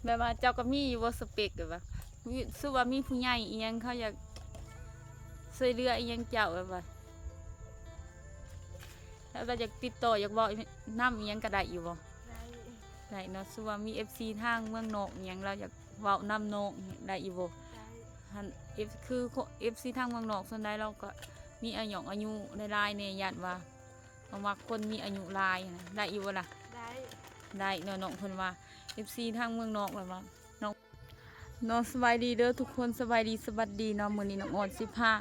แบบว่าเจ้าก็มีอยู่ว่าสเปกแบบว่าสู้ว่ามีผู้ใหญ่เอียงเขาอยากช่วยเหลือเอียงเจ้าแบบว่าแล้วเราอยากติดต่ออยากบอกน้ำเอียงก็ได้อยู่บ่ได้เนาะสู้ว่ามี FC ทางเมืองนอกเอียงเราอยากเว้าน้ำนอกได้อยู่บ่หันคือ FC ทางเมืองนอกส่วนใดเราก็มีอายุหลายๆเนี่ยญาติว่าเพราะว่าคนมีอายุหลายนะได้อยู่บ่ล่ะได้เนาะน้องเพิ่นว่า FC ทางเมืองนอกแบบว่าน้องสบายดีเด้อทุกคนสบายดีสวัสดีเนาะมื้อนี้น้องอ่อนสิพา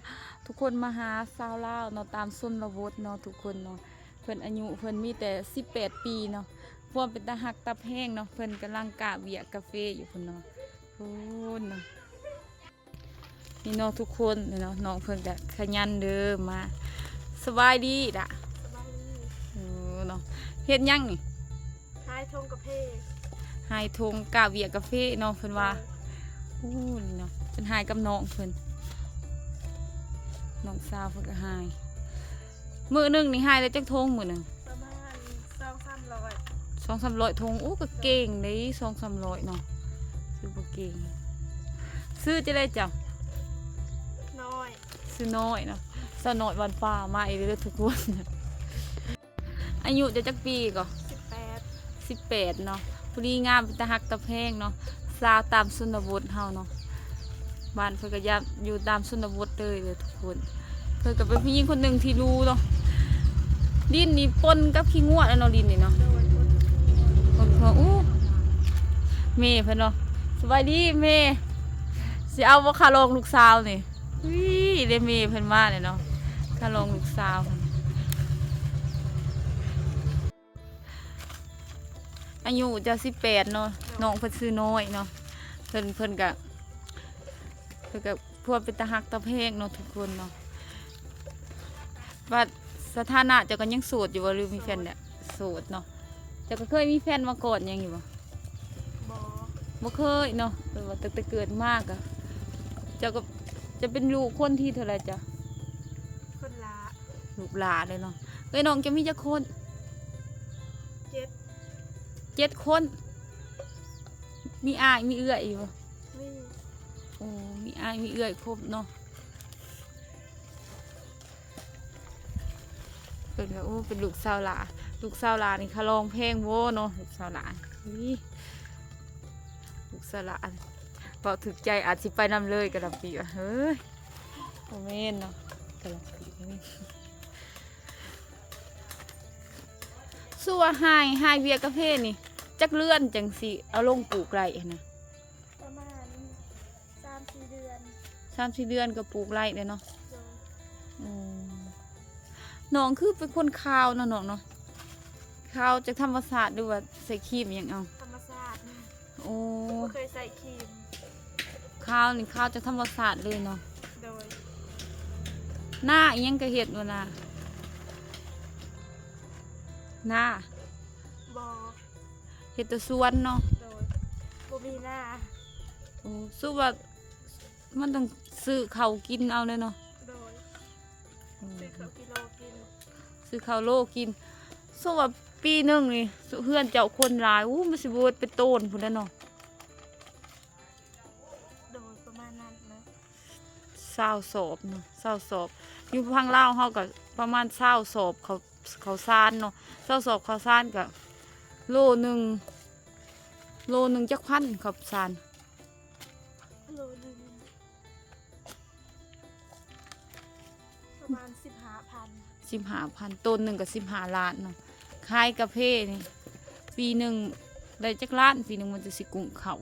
ทุกคนมาหาสาวลาวเนาะตามชนบทเนาะทุกคนเนาะเพิ่นอายุเพิ่นมีแต่18ปีเนาะพวกเป็นตาหักตาแพงเนาะเพิ่นกำลังกะเบียกาแฟอยู่พุ่นเนาะพุ่นเนาะนี่เนาะทุกคนเนาะน้องเพิ่นก็ขยันเด้อมาสบายดีด่ะเนาะเฮ็ดหยังนี่หายทงกาแฟหายทงกะเบียกาแฟเนาะเพิ่นว่าอู้นี่เนาะเป็นหายกับน้องเพิ่นน้องสาวเพิ่นก็หายมื้อนึงนี่หายได้จักทงมื้อนึงประมาณ2-300 200-300ทงโอ้ก็เก่งเด้200-300เนาะซื้อบ่เก่งซื้อจะได้จ้ะน้อยซื้อน้อยเนาะสาวน้อยวันฟ้ามาอีกเด้อทุกคนอายุจะจักปีก็18เนาะผู้ดีงามเป็นตาฮักตาแพงเนาะสาวตามชนบทเฮาเนาะบ้านเพิ่นก็อยู่ตามชนบทเลยทุกคนเพิ่นก็เป็นผู้หญิงคนหนึ่งที่รู้เนาะดินนี่ปนกับขี้งวดแล้วเนาะดินนี่เนาะเพิ่นอู้แม่เพิ่นเนาะสบายดีแม่สิเอาบ่คาลองลูกสาวนี่ได้แม่เพิ่นมาเลยเนาะคาลองลูกสาวอายุจะ18เนาะน้องเพิ่นซื้อน้อยเนาะเพิ่นก็พวกเป็นตาหักตาแพงเนาะทุกคนเนาะว่าสถานะเจ้าก็ยังโสดอยู่บ่หรือมีแฟนเนี่ยโสดเนาะเจ้าก็เคยมีแฟนมาก่อนยังอยู่บ่บ่เคยเนาะว่าตั้งแต่เกิดมากอะเจ้าก็จะเป็นลูกคนที่เท่าไหร่จ้ะคนละลูกหลานเลยเนาะเอ้ยน้องจะมีจักคน7 คนมีอ้ายมีเอื้อยอยู่บ่โอ้มีอ้ายมีเอื้อยครบเนาะเป็นแบบโอ้เป็นลูกสาวหลานี่เขาลองเพลงโว้เนาะลูกสาวหลานี่ลูกสาวหลาพอถึกใจอาจสิไปนำเลยกระดับปีเฮ้ยโอเมนเนาะกระดับปีนี่สู้ว่าหายเวียกาแฟนี่จักเลื่อนจังสิเอาลงปลูกไรนะประมาณ3-4 เดือน3-4 เดือนก็ปลูกไรเลยเนาะน้องคือเป็นคนข้าวเนาะน้องเนาะข้าวจากธรรมศาสตร์ด้วยใส่ครีมอย่างเอาธรรมศาสตร์โอ้ไม่เคยใส่ครีมข้าวนี่ข้าวจากธรรมศาสตร์เลยเนาะโดยหน้ายังกระเห็ดวะนะหน้าบอเห็ดตะสวนเนาะโดยบ่มีหน้าโอ้สู้ว่ามันต้องซื้อข้าวกินเอาเลยเนาะโดยซื้อข้าวกิโลกินซื้อข้าวโลกินสู้ว่าปีหนึ่งนี่เพื่อนเจ้าคนหลายอู้มันสิบวชเป็นต้นพุ่นแล้วเนาะโดยประมาณนั้นนะ20 ศพเนาะ20 ศพอยู่พังเล่าเขาก็ประมาณ20 ศพเขาซานเนาะ20 ศพเขาซานก็โลหนึ่งจักพันเขาซานโลนึงประมาณ15,000ต้นหนึ่งกับ15 ล้านเนาะขายกาแฟนี่ปีหนึ่งได้จักล้านปีหนึ่งมันจะสิกุ้งเขา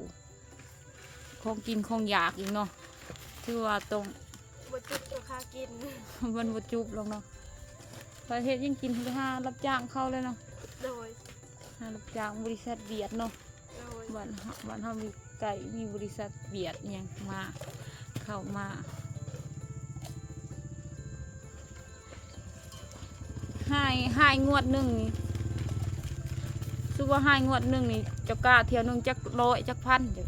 ของกินของอยากอีกเนาะคือว่าตรงบ่จุบตัวค่ากินมันบ่จุบลงเนาะประเทศยังกินคือห้ารับจ้างเข้าเลยเนาะโดยรับจ้างบริษัทเบียดเนาะบ้านเฮามีไก่มีบริษัทเบียดยังมาเข้ามาให้งวดหนึ่งนี่สู้ว่าให้งวดหนึ่งนี่จะกล้าเที่ยวหนึ่งจัก100จักพันจะ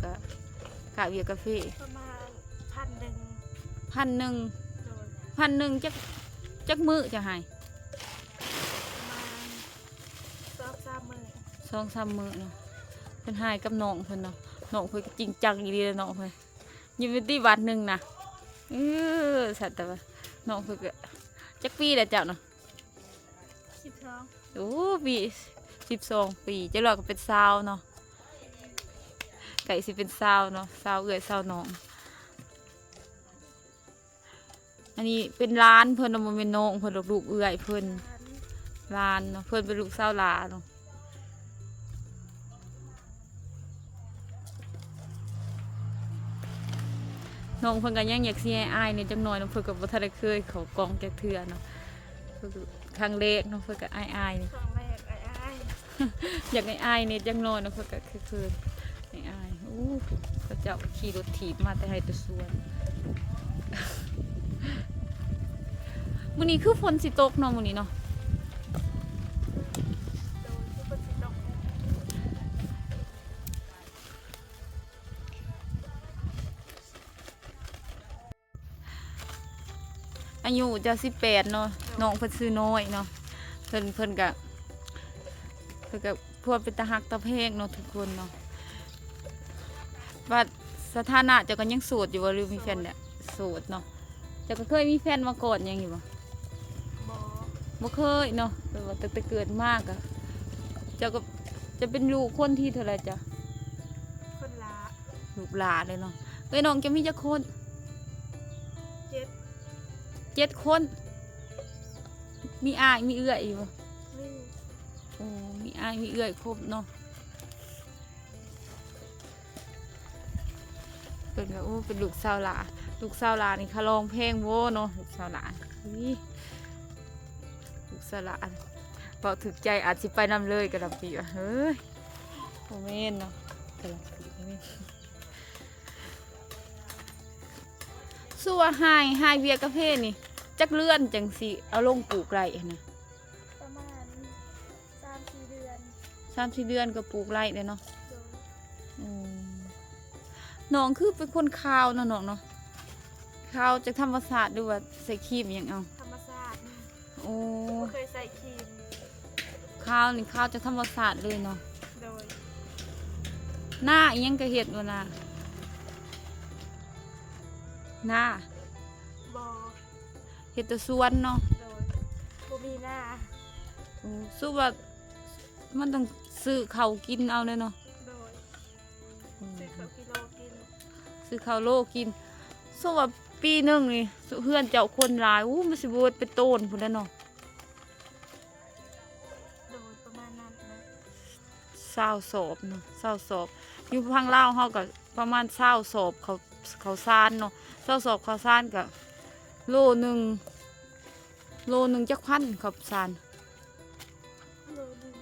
กะเวียกาแฟประมาณ1,000 1,000จักมื้อจะให้ประมาณ2-3 มื้อ2-3 มื้อเนาะ เป็นหายกับน้องเพิ่นเนาะน้องเพิ่นก็จริงจังอีหลีเลยน้องเพิ่นอยู่ในที่วัดหนึงนะสัตว์แต่ว่าน้องเพิ่นก็จักปีแล้วเจ้าเนาะ 12 โอ้ปี12 ปีเจ้าเราก็เป็นสาวเนาะไก่สิเป็นสาวเนาะสาวเอื้อยสาวน้องอันนี้เป็นร้านเพิ่นเอามาเป็นน้องเพิ่นลูกเอื้อยเพิ่น ร้าน ร้านเนาะเพิ่นเป็นลูกสาวหลาเนาะน้องเพิ่นก็ยังอยากสิให้อ้ายนี่จังหน่อยเนาะเพิ่นก็บ่ทันได้เคยเข้ากองจักเทื่อเนาะเพิ่นก็ครั้งแรกเนาะเพิ่นก็อ้ายๆนี่ ครั้งแรกอ้าย อยากให้อ้ายนี่จังหน่อยเนาะเพิ่นก็คือให้อ้ายอู้เขาเจ้าขี่รถถีบมาแต่ให้แตะสวนมื้อนี้คือฝนสิตกเนาะมื้อนี้เนาะ ๆโดยที่เพิ่นสิต้อง อายุจะ18เนาะน้องเพิ่นซื้อน้อยเนาะเพิ่นก็พวกเป็นตาหักตาเพกเนาะทุกคนเนาะว่าสถานะเจ้าก็ยังโสดอยู่บ่หรือมีแฟนเนี่ยโสดเนาะเจ้าก็เคยมีแฟนมาก่อนยังอยู่บ่ บ่ บ่เคยเนาะแต่ว่าตั้งแต่เกิดมากอะเจ้าก็จะเป็นลูกคนที่เท่าไหร่จ้ะ คนละ ลูกหลานเลยเนาะเอ้ยน้องจะมีจักคน 7 7 คนมีอ้ายมีเอื้อยอยู่บ่ นี่ โอ้มีอ้ายมีเอื้อยครบเนาะเป็นแบบโอ้เป็นลูกสาวหลาลูกสาวหลานี่เขาร้องเพลงโว้เนาะลูกสาวหลาอุ้ยลูกสาวหลาพอถึกใจอาจสิไปนำเลยกระดับปีว่ะเฮ้ยโอเมนเนาะกระดับปีโอเมนสู้ว่าหายเวียกาแฟนี่จักเลื่อนจังสิเอาลงปลูกไรนะ ประมาณ3-4 เดือน 3-4 เดือนก็ปลูกไรเลยเนาะ โดย อืมน้องคือเป็นคนขาวเนาะน้องเนาะขาวจากธรรมศาสตร์ด้วยว่าใส่ครีมอิหยังเอา ธรรมชาติ โอ้ บ่เคยใส่ครีม ขาวนี่ขาวจากธรรมศาสตร์เลยเนาะ โดย หน้าอิหยังก็เห็ดวะนะหน้า บ่ เห็ดแตะสวนเนาะ โดยบ่มีหน้า โอ้สู้ว่ามันต้องซื้อข้าวกินเอาเลยเนาะ โดย อืม ซื้อข้าวกิโลกิน ซื้อข้าวโลกินสู้ว่าปีหนึ่งนี่สู้เพื่อนเจ้าคนหลายอู้มันสิบวดเป็นต้นพุ่นแล้วเนาะ โดยประมาณนั้นนะ 20 ศพเนาะ20 ศพอยู่พังลาวเฮาก็ประมาณ20 ศพเขาซานเนาะ20 ศพเขาซานก็โลหนึ่งจักพันเขาซาน โลนึง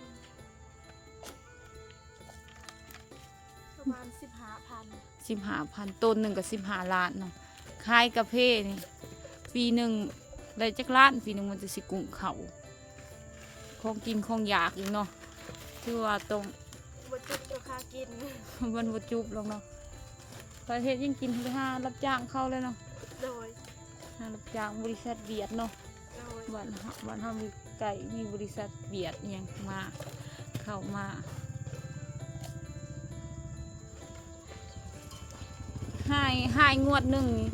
ประมาณ15,000 15,000ต้นหนึ่งกับ15 ล้านเนาะขายกาแฟนี่ปีหนึ่งได้จักล้านปีหนึ่งมันจะสิกุ้งเขาของกินของอยากอีกเนาะคือว่าตรง บ่จุกตัวค่ากิน มันบ่จุบลงเนาะประเทศยังกินไปหารับจ้างเข้าเลยเนาะ โดย หารับจ้างบริษัทเบียดเนาะ โดย บ้านเฮามีไก่มีบริษัทเบียดอิหยังมาเข้ามาให้งวดหนึ่งนี่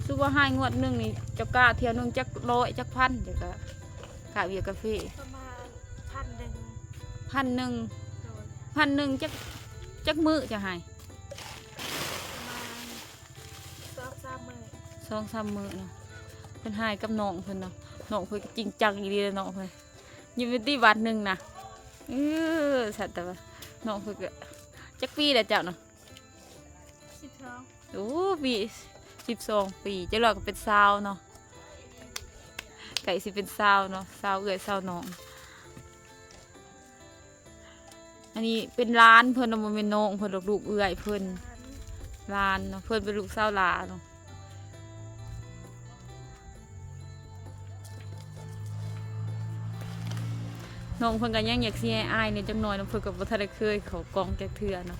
สู้ว่าให้งวดหนึ่งนี่เจะกล้าเที่ยวหนึงจัก100จักพันเดี๋ยวก็กะเวียกาแฟ ประมาณ1,000 1,000 โดย 1,000จักมื้อจะให้ ประมาณ2-3 มื้อ 2-3 มื้อเนาะเพิ่นให้กับน้องเพิ่นเนาะน้องเพิ่นก็จริงจังอีหลีเลยน้องเพิ่นอยู่ในที่วัดหนึงนะสัตว์แต่ว่าน้องเพิ่นก็จักปีแล้วเจ้าเนาะ 12 โอ้ปี12 ปีเจ้าเราก็เป็นสาวเนาะไก่สิเป็นสาวเนาะสาวเอื้อยสาวน้องอันนี้เป็นร้านเพิ่นเอามาเป็นน้องเพิ่นลูกเอื้อยเพิ่นร้านเนาะเพิ่นเป็นลูกสาวหลาเนาะน้องเพิ่นก็ยังอยากสิให้อ้ายนี่จังหน่อยเนาะเพิ่นก็บ่ทันได้เคยเข้ากองจักเทื่อเนาะ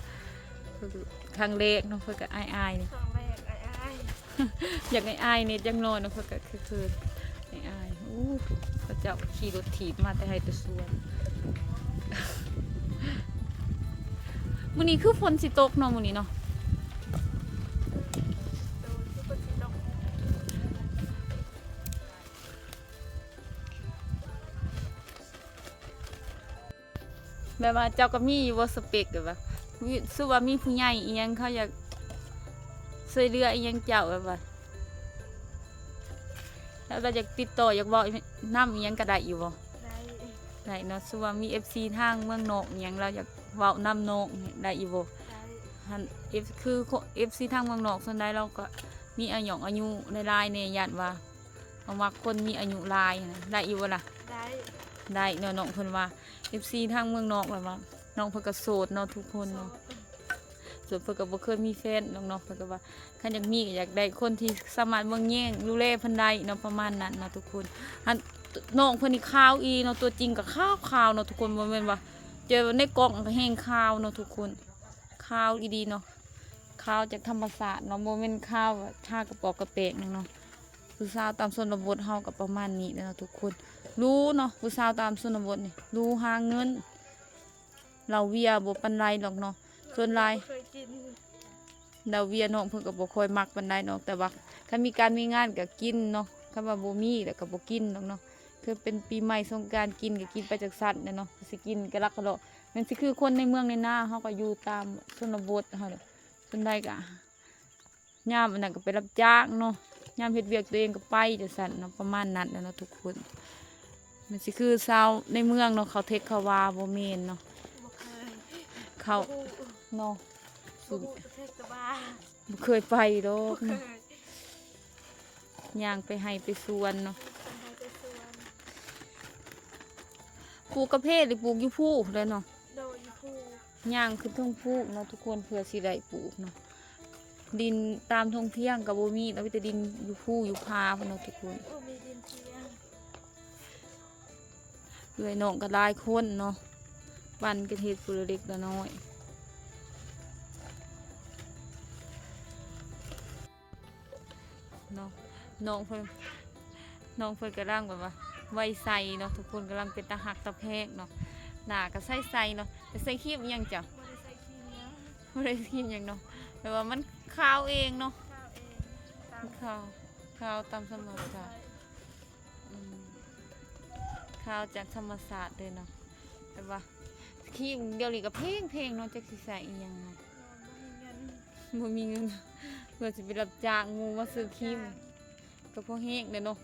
เพิ่นก็ครั้งแรกเนาะเพิ่นก็อ้ายๆนี่ ครั้งแรกอ้าย อยากให้อายนี่จังนอนนะเพื่อก็คือให้อายอู้เขาเจ้าขี่รถถีบมาแต่ให้แตะสวน มื้อนี้คือฝนสิตกเนาะมื้อนี้เนาะ โดยทุกคนสิตก แบบว่าเจ้าก็มีอยู่บ่สเปกแบบว่าสู้ว่ามีผู้ใหญ่อีหยังเขาอยากช่วยเหลืออีหยังเจ้าแบบว่าแล้วเราอยากติดต่ออยากบอกนำอีหยังก็ได้อยู่บ่ ได้ ได้เนาะสู้ว่ามี FC ทางเมืองนอกอีหยังเราอยากเว้านำนอกได้อยู่บ่ ได้ หัน คือ FC ทางเมืองนอกส่วนใดเราก็มีอายุหลายๆเนี่ยญาติว่าเอามักคนมีอายุหลายนะได้อยู่บ่ล่ะ ได้ ได้เนาะน้องเพิ่นว่า FC ทางเมืองนอกแบบว่าน้องเพิ่นก็โสดเนาะทุกคน โส เนาะ ด ส่วนเพิ่นก็บ่เคยมีแฟนน้องๆเพิ่นก็ว่าคันอยากมีก็อยากได้คนที่สามารถเบิ่งแย่งดูแลเพิ่นได้เนาะประมาณนั้นเนาะทุกคนหันน้องเพิ่นนี่ขาวอีเนาะตัวจริงก็ขาวเนาะทุกคนบ่แม่นว่าเจอในกล้องก็แห้งขาวเนาะทุกคนขาวอีดีเนาะขาวจากธรรมชาติเนาะบ่แม่นขาวแบบทากระปอกกระเปกเนาะผู้สาวตามชนบทเฮาก็ประมาณนี้เนาะทุกคนรู้เนาะผู้สาวตามชนบทนี่รู้หาเงินเราเวียบ่ปานไรหรอกเนาะส่วนหลาย เคยกิน ดาวเวียน้องเพิ่นก็บ่ค่อยมักปานใดเนาะแต่ว่าถ้ามีการมีงานก็กินเนาะถ้าว่าบ่มีแล้วก็บ่กินดอกเนาะคือเป็นปีใหม่สงกรานต์กินก็กินไปจากสัตว์เนาะสิกินก็รักก็เลาะมันสิคือคนในเมืองในนาเฮาก็อยู่ตามชนบทเฮาแหละส่วนใดก็ยามอันนั้นก็ไปรับจ้างเนาะยามเฮ็ดเวียกตัวเองก็ไปจังซั่นเนาะประมาณนั้นเนาะทุกคนมันสิคือชาวในเมืองเนาะเขาเทคเขาว่าบ่แม่นเนาะ บ่เคย เขา บ่ เนาะ ฮู้ประเทศตะบ้า บ่เคยไปดอ บ่ ก เคย ย่างไปให้ไปสวนเนาะ ไปไปสวน ปลูกกระเพาะหรือปลูกอยู่ภูเลยเนาะ โดยอยู่ผู้ ย่างขึ้นทุ่งภูเนาะทุกคนเพื่อสิได้ปลูกเนาะดินตามทงเที่ยงกับโบมีแล้วมีแต่ดินอยู่ภูอยู่พาพุ่นเนาะทุกคน บ่มีดินเทียง เลยน้องก็หลายคนเนาะบ้านกันเฮ็ดปุรเล็กละน้อยเนาะน้องเพิ่นกำลังแบบว่าไว้ใส่เนาะทุกคนกำลังเป็นตาหักตาแพกเนาะหน้าก็ใส่เนาะแต่ใส่ครีมอิหยังจ้ะ บ่ได้ใส่ขี้เหนียว ไม่ได้กินอย่างเนาะแต่ว่ามันขาวเองเนาะ ข้าวเองตาม ขาวตามธรรมชาติอืมขาวจากธรรมศาสตร์เลยเนาะแต่ว่าขี้เดียวนี้ก็เพลงเนาะจะสิใส่อีหยังเนาะ บ่มีเงิน บ่มีเงินเพื่อสิไปรับจ้างหมูมาซื้อครีมก็พอแห้งเลยเนาะ